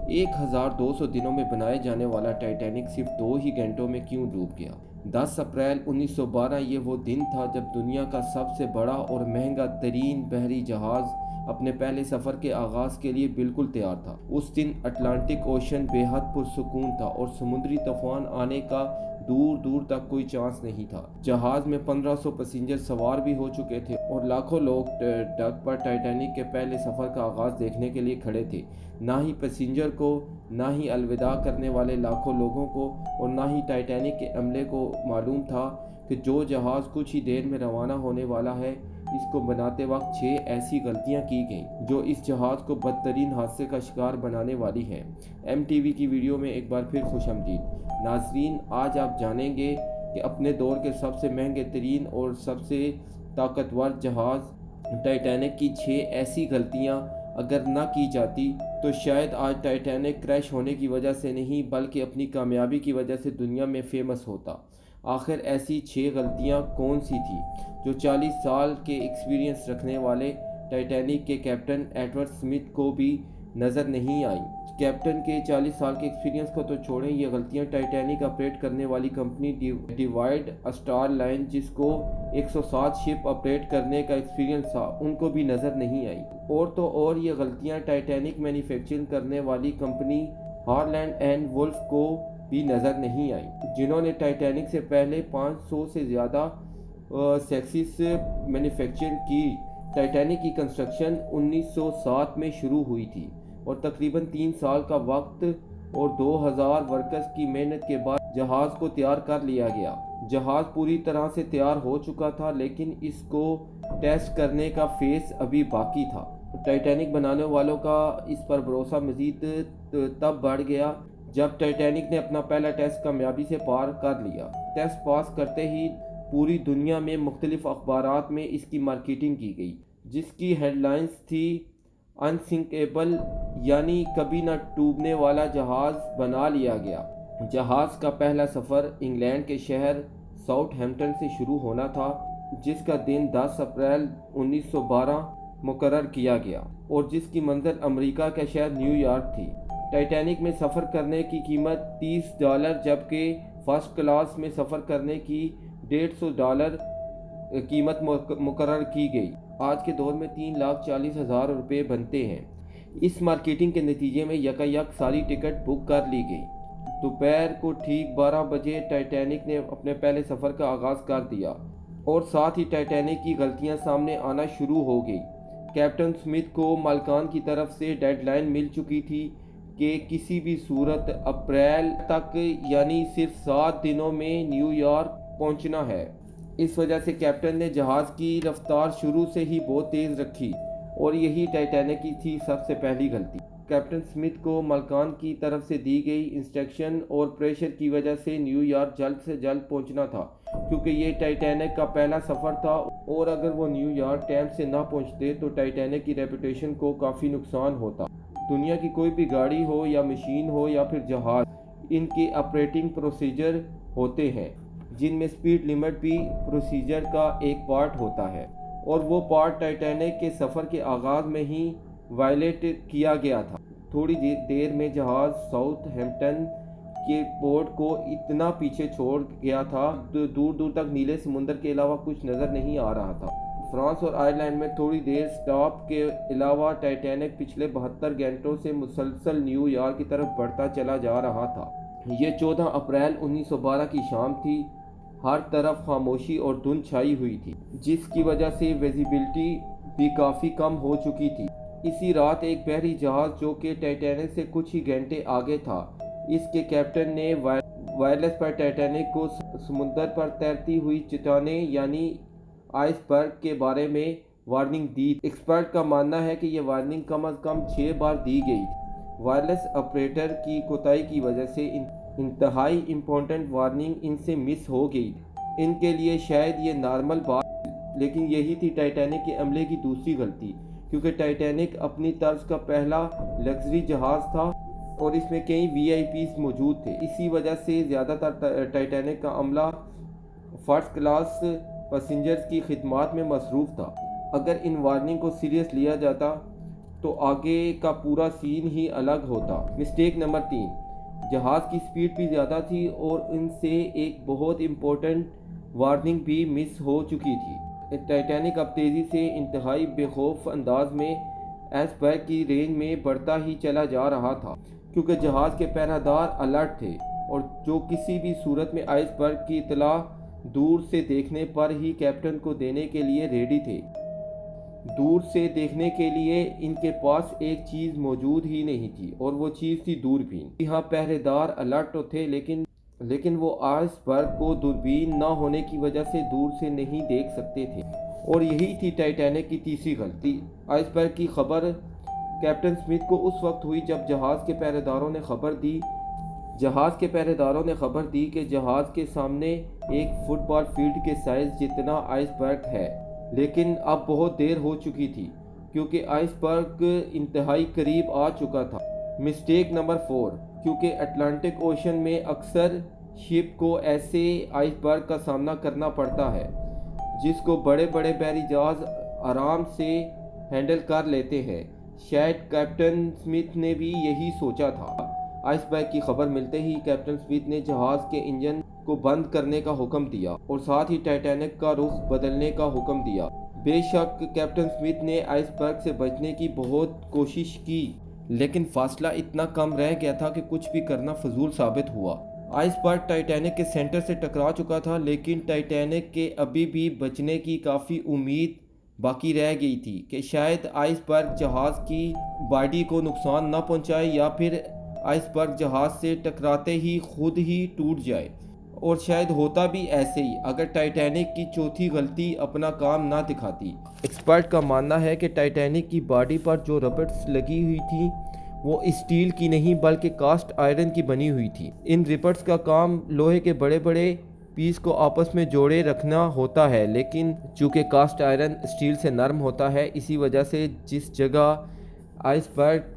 1200 دنوں میں بنائے جانے والا ٹائٹینک صرف 2 ہی گھنٹوں میں کیوں ڈوب گیا؟ 10 اپریل 1912 یہ وہ دن تھا جب دنیا کا سب سے بڑا اور مہنگا ترین بحری جہاز اپنے پہلے سفر کے آغاز کے لیے بالکل تیار تھا۔ اس دن اٹلانٹک اوشن بے حد پرسکون تھا اور سمندری طوفان آنے کا دور دور تک کوئی چانس نہیں تھا۔ جہاز میں 1500 پیسنجر سوار بھی ہو چکے تھے اور لاکھوں لوگ ڈک پر ٹائٹینک کے پہلے سفر کا آغاز دیکھنے کے لیے کھڑے تھے۔ نہ ہی پیسنجر کو، نہ ہی الوداع کرنے والے لاکھوں لوگوں کو اور نہ ہی ٹائٹینک کے عملے کو معلوم تھا کہ جو جہاز کچھ ہی دیر میں روانہ ہونے والا ہے، اس کو بناتے وقت 6 ایسی غلطیاں کی گئیں جو اس جہاز کو بدترین حادثے کا شکار بنانے والی ہیں۔ ایم ٹی وی کی ویڈیو میں ایک بار پھر خوش آمدید ناظرین، آج آپ جانیں گے کہ اپنے دور کے سب سے مہنگے ترین اور سب سے طاقتور جہاز ٹائٹینک کی 6 ایسی غلطیاں اگر نہ کی جاتی تو شاید آج ٹائٹینک کریش ہونے کی وجہ سے نہیں بلکہ اپنی کامیابی کی وجہ سے دنیا میں فیمس ہوتا۔ آخر ایسی 6 غلطیاں کون سی تھیں جو 40 سال کے ایکسپیرینس رکھنے والے ٹائٹینک کے کیپٹن ایڈورڈ سمتھ کو بھی نظر نہیں آئیں؟ کیپٹن کے 40 سال کے ایکسپیرینس کو تو چھوڑیں، یہ غلطیاں ٹائٹینک آپریٹ کرنے والی کمپنی ڈیوائڈ اسٹار لائن جس کو 107 شپ آپریٹ کرنے کا ایکسپیرینس تھا ان کو بھی نظر نہیں آئی۔ اور تو اور یہ غلطیاں ٹائٹینک مینوفیکچرنگ کرنے والی کمپنی ہارلینڈ اینڈ ولف کو بھی نظر نہیں آئی، جنہوں نے ٹائٹینک سے پہلے 500 سے زیادہ سیکسز مینوفیکچر کی۔ ٹائٹینک کی کنسٹرکشن 1907 میں شروع ہوئی تھی اور تقریباً 3 سال کا وقت اور 2000 ورکرز کی محنت کے بعد جہاز کو تیار کر لیا گیا۔ جہاز پوری طرح سے تیار ہو چکا تھا لیکن اس کو ٹیسٹ کرنے کا فیز ابھی باقی تھا۔ ٹائٹینک بنانے والوں کا اس پر بھروسہ مزید تب بڑھ گیا جب ٹائٹینک نے اپنا پہلا ٹیسٹ کامیابی سے پار کر لیا۔ ٹیسٹ پاس کرتے ہی پوری دنیا میں مختلف اخبارات میں اس کی مارکیٹنگ کی گئی، جس کی ہیڈ لائنز تھی انسنکیبل، یعنی کبھی نہ ڈوبنے والا جہاز بنا لیا گیا۔ جہاز کا پہلا سفر انگلینڈ کے شہر ساؤتھ ہیمپٹن سے شروع ہونا تھا، جس کا دن 10 اپریل 1912 مقرر کیا گیا اور جس کی منزل امریکہ کے شہر نیو یارک تھی۔ ٹائٹینک میں سفر کرنے کی قیمت $30 جبکہ فرسٹ کلاس میں سفر کرنے کی $150 قیمت مقرر کی گئی۔ آج کے دور میں 3,40,000 روپے بنتے ہیں۔ اس مارکیٹنگ کے نتیجے میں یکایک ساری ٹکٹ بک کر لی گئی۔ دوپہر کو ٹھیک 12 بجے ٹائٹینک نے اپنے پہلے سفر کا آغاز کر دیا اور ساتھ ہی ٹائٹینک کی غلطیاں سامنے آنا شروع ہو گئی۔ کیپٹن سمتھ کو مالکان کی طرف سے ڈیڈ لائن مل چکی تھی کہ کسی بھی صورت اپریل تک، یعنی صرف 7 دنوں میں نیو یارک پہنچنا ہے۔ اس وجہ سے کیپٹن نے جہاز کی رفتار شروع سے ہی بہت تیز رکھی اور یہی ٹائٹینک کی تھی سب سے پہلی غلطی۔ کیپٹن سمتھ کو مالکان کی طرف سے دی گئی انسٹرکشن اور پریشر کی وجہ سے نیو یارک جلد سے جلد پہنچنا تھا، کیونکہ یہ ٹائٹینک کا پہلا سفر تھا اور اگر وہ نیو یارک ٹائم سے نہ پہنچتے تو ٹائٹینک کی ریپوٹیشن کو کافی نقصان ہوتا۔ دنیا کی کوئی بھی گاڑی ہو یا مشین ہو یا پھر جہاز، ان کے آپریٹنگ پروسیجر ہوتے ہیں جن میں سپیڈ لمٹ بھی پروسیجر کا ایک پارٹ ہوتا ہے، اور وہ پارٹ ٹائٹینک کے سفر کے آغاز میں ہی وائلیٹ کیا گیا تھا۔ تھوڑی دیر میں جہاز ساؤتھ ہیمپٹن کے پورٹ کو اتنا پیچھے چھوڑ گیا تھا دور دور تک نیلے سمندر کے علاوہ کچھ نظر نہیں آ رہا تھا۔ فرانس اور آئرلینڈ میں تھوڑی دیر سٹاپ کے علاوہ ٹائٹینک پچھلے 72 گھنٹوں سے مسلسل نیو یارک کی طرف بڑھتا چلا جا رہا تھا۔ یہ 14 اپریل 1912 کی شام تھی۔ ہر طرف خاموشی اور دھند چھائی ہوئی تھی، جس کی وجہ سے ویزیبلٹی بھی کافی کم ہو چکی تھی۔ اسی رات ایک بحری جہاز جو کہ ٹائٹینک سے کچھ ہی گھنٹے آگے تھا، اس کے کیپٹن نے وائرلیس پر ٹائٹینک کو سمندر پر تیرتی ہوئی چٹانیں یعنی آئس برگ کے بارے میں وارننگ دی۔ ایکسپرٹ کا ماننا ہے کہ یہ وارننگ کم از کم 6 بار دی گئی تھی۔ وائرلیس آپریٹر کی کوتاہی کی وجہ سے انتہائی امپورٹنٹ وارننگ ان سے مس ہو گئی۔ ان کے لیے شاید یہ نارمل بات، لیکن یہی تھی ٹائٹینک کے عملے کی دوسری غلطی، کیونکہ ٹائٹینک اپنی طرز کا پہلا لگژری جہاز تھا اور اس میں کئی وی آئی پیز موجود تھے۔ اسی وجہ سے زیادہ تر ٹائٹینک کا عملہ فرسٹ کلاس پیسنجرز کی خدمات میں مصروف تھا۔ اگر ان وارننگ کو سیریس لیا جاتا تو آگے کا پورا سین ہی الگ ہوتا۔ مسٹیک نمبر 3، جہاز کی سپیڈ بھی زیادہ تھی اور ان سے ایک بہت امپورٹنٹ وارننگ بھی مس ہو چکی تھی۔ ٹائٹینک اب تیزی سے انتہائی بے خوف انداز میں آئس برگ کی رینج میں بڑھتا ہی چلا جا رہا تھا، کیونکہ جہاز کے پہرہ دار الرٹ تھے اور جو کسی بھی صورت میں آئس برگ کی اطلاع دور سے دیکھنے پر ہی کیپٹن کو دینے کے لیے ریڈی تھے۔ دور سے دیکھنے کے لیے ان کے پاس ایک چیز موجود ہی نہیں تھی اور وہ چیز تھی دوربین۔ یہاں پہرے دار الرٹ تو تھے لیکن وہ آئس برگ کو دوربین نہ ہونے کی وجہ سے دور سے نہیں دیکھ سکتے تھے، اور یہی تھی ٹائٹینک کی تیسری غلطی۔ آئس برگ کی خبر کیپٹن اسمتھ کو اس وقت ہوئی جب جہاز کے پہرے داروں نے خبر دی کہ جہاز کے سامنے ایک فٹ بال فیلڈ کے سائز جتنا آئس برگ ہے، لیکن اب بہت دیر ہو چکی تھی کیونکہ آئس برگ انتہائی قریب آ چکا تھا۔ مسٹیک نمبر 4، کیونکہ اٹلانٹک اوشن میں اکثر شپ کو ایسے آئس برگ کا سامنا کرنا پڑتا ہے جس کو بڑے بڑے بحری جہاز آرام سے ہینڈل کر لیتے ہیں۔ شاید کیپٹن اسمتھ نے بھی یہی سوچا تھا۔ آئس برگ کی خبر ملتے ہی کیپٹن اسمتھ نے جہاز کے انجن کو بند کرنے کا حکم دیا اور ساتھ ہی ٹائٹینک کا رخ بدلنے کا حکم دیا۔ بے شک کیپٹن اسمتھ نے آئس برگ سے بچنے کی بہت کوشش کی، لیکن فاصلہ اتنا کم رہ گیا تھا کہ کچھ بھی کرنا فضول ثابت ہوا۔ آئس برگ ٹائٹینک کے سینٹر سے ٹکرا چکا تھا، لیکن ٹائٹینک کے ابھی بھی بچنے کی کافی امید باقی رہ گئی تھی کہ شاید آئس برگ جہاز کی باڈی کو نقصان نہ پہنچائے یا پھر آئس برگ جہاز سے ٹکراتے ہی خود ہی ٹوٹ جائے، اور شاید ہوتا بھی ایسے ہی اگر ٹائٹینک کی چوتھی غلطی اپنا کام نہ دکھاتی۔ ایکسپرٹ کا ماننا ہے کہ ٹائٹینک کی باڈی پر جو ربٹس لگی ہوئی تھیں وہ اسٹیل کی نہیں بلکہ کاسٹ آئرن کی بنی ہوئی تھی۔ ان ربٹس کا کام لوہے کے بڑے بڑے پیس کو آپس میں جوڑے رکھنا ہوتا ہے، لیکن چونکہ کاسٹ آئرن اسٹیل سے نرم ہوتا ہے، اسی وجہ سے جس جگہ آئس برگ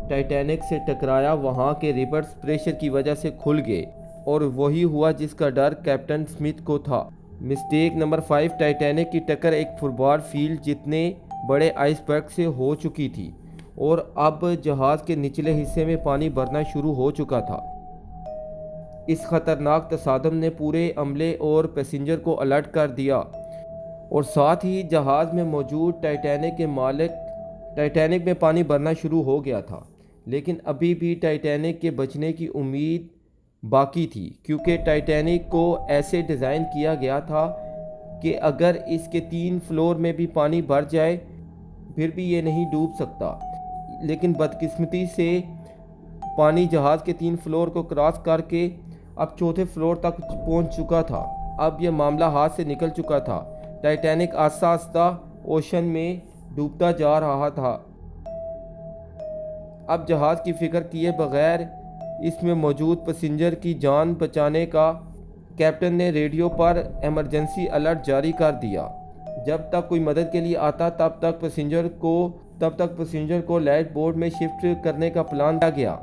ٹائٹینک سے ٹکرایا وہاں کے ربٹس پریشر کی وجہ سے کھل گئے، اور وہی ہوا جس کا ڈر کیپٹن اسمتھ کو تھا۔ مسٹیک نمبر 5، ٹائٹینک کی ٹکر ایک فٹ بال فیلڈ جتنے بڑے آئس برگ سے ہو چکی تھی اور اب جہاز کے نچلے حصے میں پانی بھرنا شروع ہو چکا تھا۔ اس خطرناک تصادم نے پورے عملے اور پیسنجر کو الرٹ کر دیا، اور ساتھ ہی جہاز میں موجود ٹائٹینک کے مالک ٹائٹینک میں پانی بھرنا شروع ہو گیا تھا، لیکن ابھی بھی ٹائٹینک کے بچنے کی امید باقی تھی، کیونکہ ٹائٹینک کو ایسے ڈیزائن کیا گیا تھا کہ اگر اس کے 3 فلور میں بھی پانی بھر جائے پھر بھی یہ نہیں ڈوب سکتا، لیکن بدقسمتی سے پانی جہاز کے 3 فلور کو کراس کر کے اب 4تھے فلور تک پہنچ چکا تھا۔ اب یہ معاملہ ہاتھ سے نکل چکا تھا۔ ٹائٹینک آہستہ آہستہ اوشن میں ڈوبتا جا رہا تھا۔ اب جہاز کی فکر کیے بغیر اس میں موجود پیسنجر کی جان بچانے کا کیپٹن نے ریڈیو پر ایمرجنسی الرٹ جاری کر دیا۔ جب تک کوئی مدد کے لیے آتا تب تک پیسنجر کو لائف بوٹ میں شفٹ کرنے کا پلان کیا گیا،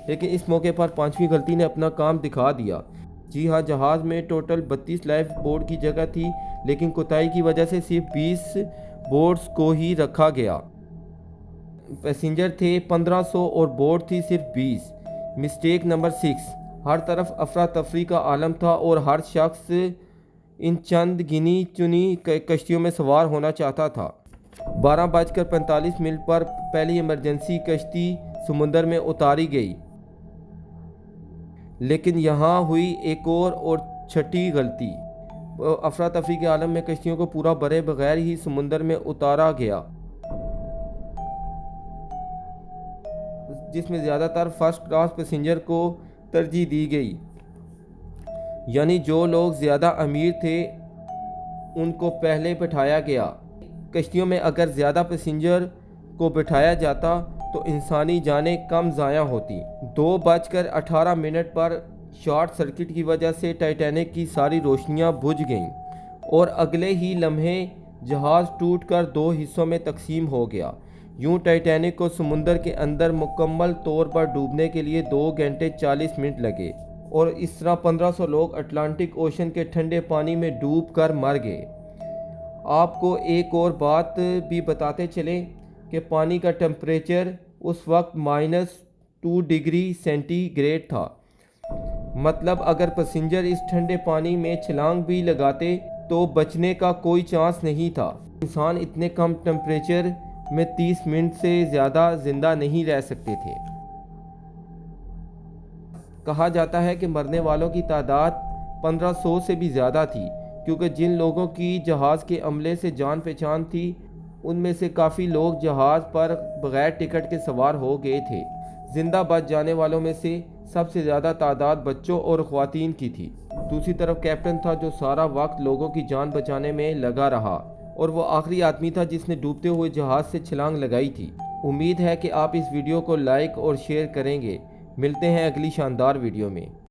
لیکن اس موقع پر 5ویں غلطی نے اپنا کام دکھا دیا۔ جی ہاں، جہاز میں ٹوٹل 32 لائف بوٹ کی جگہ تھی، لیکن کوتاہی کی وجہ سے صرف 20 بوٹس کو ہی رکھا گیا۔ پیسنجر تھے 1500 اور بوٹ تھی صرف 20۔ مسٹیک نمبر 6، ہر طرف افراتفری کا عالم تھا اور ہر شخص ان چند گنی چنی کشتیوں میں سوار ہونا چاہتا تھا۔ 12:45 پر پہلی ایمرجنسی کشتی سمندر میں اتاری گئی، لیکن یہاں ہوئی ایک اور چھٹی غلطی۔ افراتفری کے عالم میں کشتیوں کو پورا بھرے بغیر ہی سمندر میں اتارا گیا، جس میں زیادہ تر فرسٹ کلاس پیسنجر کو ترجیح دی گئی، یعنی جو لوگ زیادہ امیر تھے ان کو پہلے بٹھایا گیا۔ کشتیوں میں اگر زیادہ پیسنجر کو بٹھایا جاتا تو انسانی جانیں کم ضائع ہوتی۔ 2:18 پر شارٹ سرکٹ کی وجہ سے ٹائٹینک کی ساری روشنیاں بجھ گئیں اور اگلے ہی لمحے جہاز ٹوٹ کر 2 حصوں میں تقسیم ہو گیا۔ یوں ٹائٹینک کو سمندر کے اندر مکمل طور پر ڈوبنے کے لیے 2 گھنٹے 40 منٹ لگے، اور اس طرح 1500 لوگ اٹلانٹک اوشن کے ٹھنڈے پانی میں ڈوب کر مر گئے۔ آپ کو ایک اور بات بھی بتاتے چلیں، کہ پانی کا ٹمپریچر اس وقت -2 ڈگری سینٹی گریڈ تھا۔ مطلب اگر پیسنجر اس ٹھنڈے پانی میں چھلانگ بھی لگاتے تو بچنے کا کوئی چانس نہیں تھا۔ انسان اتنے کم ٹمپریچر میں 30 منٹ سے زیادہ زندہ نہیں رہ سکتے تھے۔ کہا جاتا ہے کہ مرنے والوں کی تعداد 1500 سے بھی زیادہ تھی، کیونکہ جن لوگوں کی جہاز کے عملے سے جان پہچان تھی ان میں سے کافی لوگ جہاز پر بغیر ٹکٹ کے سوار ہو گئے تھے۔ زندہ بچ جانے والوں میں سے سب سے زیادہ تعداد بچوں اور خواتین کی تھی۔ دوسری طرف کیپٹن تھا جو سارا وقت لوگوں کی جان بچانے میں لگا رہا، اور وہ آخری آدمی تھا جس نے ڈوبتے ہوئے جہاز سے چھلانگ لگائی تھی۔ امید ہے کہ آپ اس ویڈیو کو لائک اور شیئر کریں گے۔ ملتے ہیں اگلی شاندار ویڈیو میں۔